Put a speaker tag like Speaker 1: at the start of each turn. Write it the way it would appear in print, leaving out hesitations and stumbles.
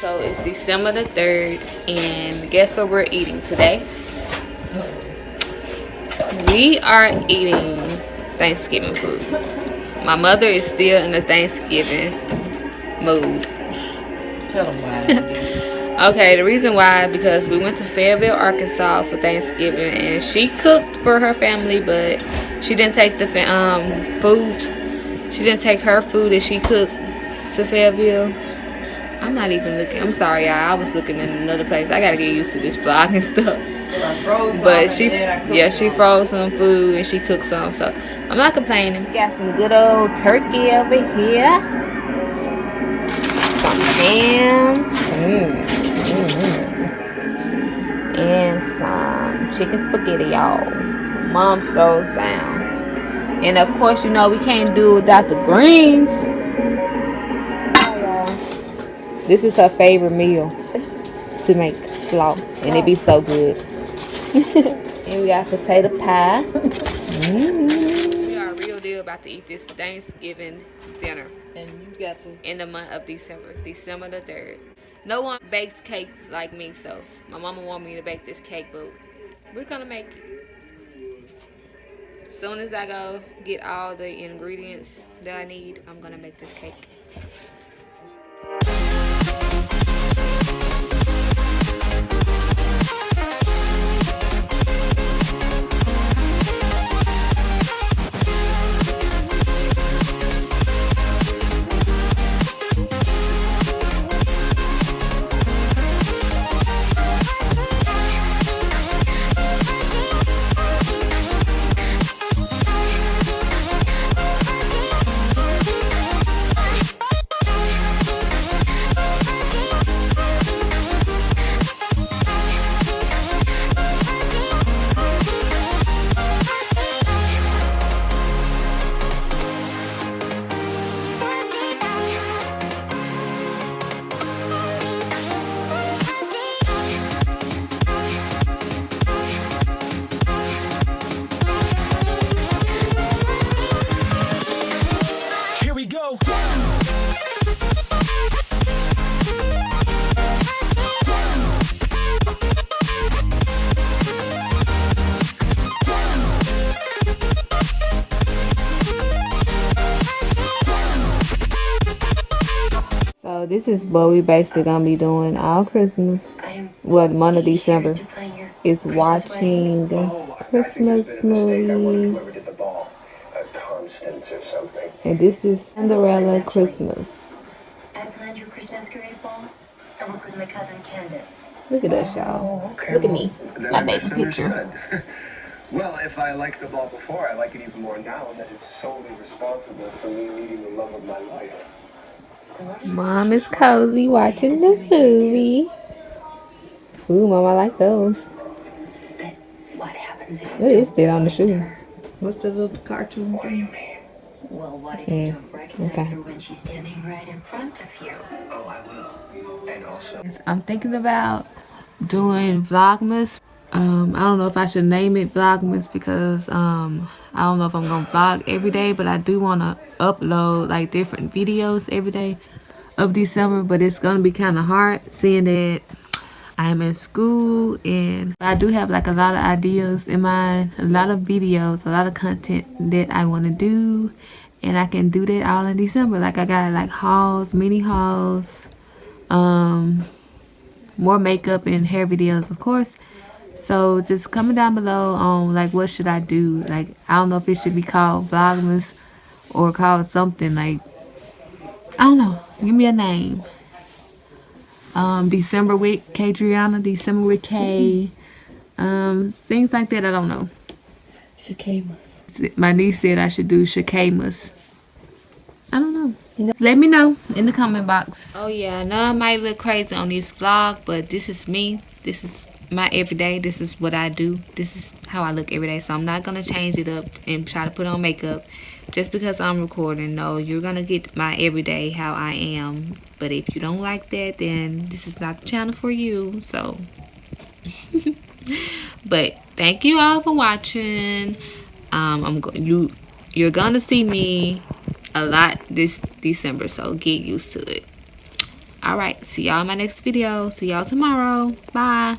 Speaker 1: So it's December the 3rd, and guess what we're eating today? We are eating Thanksgiving food. My mother is still in the Thanksgiving mood.
Speaker 2: Tell them why.
Speaker 1: Okay, the reason why is because we went to Fayetteville, Arkansas for Thanksgiving, and she cooked for her family, but she didn't take the food. She didn't take her food that she cooked to Fayetteville. I'm not even looking. I'm sorry, y'all. I was looking in another place. I gotta get used to this vlog and stuff.
Speaker 2: So
Speaker 1: but she froze some food and she cooked some, so I'm not complaining. We got some good old turkey over here. Some hams. And some chicken spaghetti, y'all. Mom throws down. And of course, you know we can't do without the greens. This is her favorite meal to make slaw, and it be so good. And we got potato pie. We are real deal about to eat this Thanksgiving dinner.
Speaker 2: And you got to
Speaker 1: in the month of December, December the 3rd. No one bakes cakes like me, so my mama want me to bake this cake, but we're gonna make it. As soon as I go get all the ingredients that I need, I'm gonna make this cake. So this is what we basically gonna be doing all Christmas. Well, the month of December is watching Christmas movies. And this is Cinderella Christmas.
Speaker 3: I planned your Christmas masquerade ball. I work with my cousin Candace.
Speaker 1: Look at us, y'all. Look at me. My baby picture.
Speaker 4: Well, if I liked the ball before, I like it even more now that it's solely responsible for me meeting the love of my life.
Speaker 1: Mom is cozy watching the movie. Ooh, Mom, I like those.
Speaker 3: But what happens if
Speaker 1: Look, it's still on the shoe.
Speaker 2: what's the little cartoon?
Speaker 4: What do you mean?
Speaker 3: Well, what if you don't recognize her when she's standing right in front of you?
Speaker 4: Oh, I will. And also...
Speaker 1: I'm thinking about doing Vlogmas. I don't know if I should name it Vlogmas because I don't know if I'm gonna vlog every day, but I do want to upload like different videos every day of December. But it's gonna be kind of hard seeing that I'm in school, and I do have like a lot of ideas in mind, a lot of videos, a lot of content that I want to do, and I can do that all in December. Like I got like hauls, mini hauls, more makeup and hair videos, of course. So just comment down below on like what should I do. Like I don't know if it should be called Vlogmas or called something like, I don't know. Give me a name. December with Kadriana, December with K. Things like that. I don't know.
Speaker 2: Shakay.
Speaker 1: My niece said I should do Shakay. I don't know. Let me know in the comment box. Oh yeah, I know I might look crazy on this vlog, but this is me. This is my everyday. This is what I do. This is how I look every day. So I'm not gonna change it up and try to put on makeup just because I'm recording. No, you're gonna get my everyday how I am. But if you don't like that, then this is not the channel for you. So but thank you all for watching. You're gonna see me a lot this December, so get used to it. Alright, see y'all in my next video. See y'all tomorrow. Bye.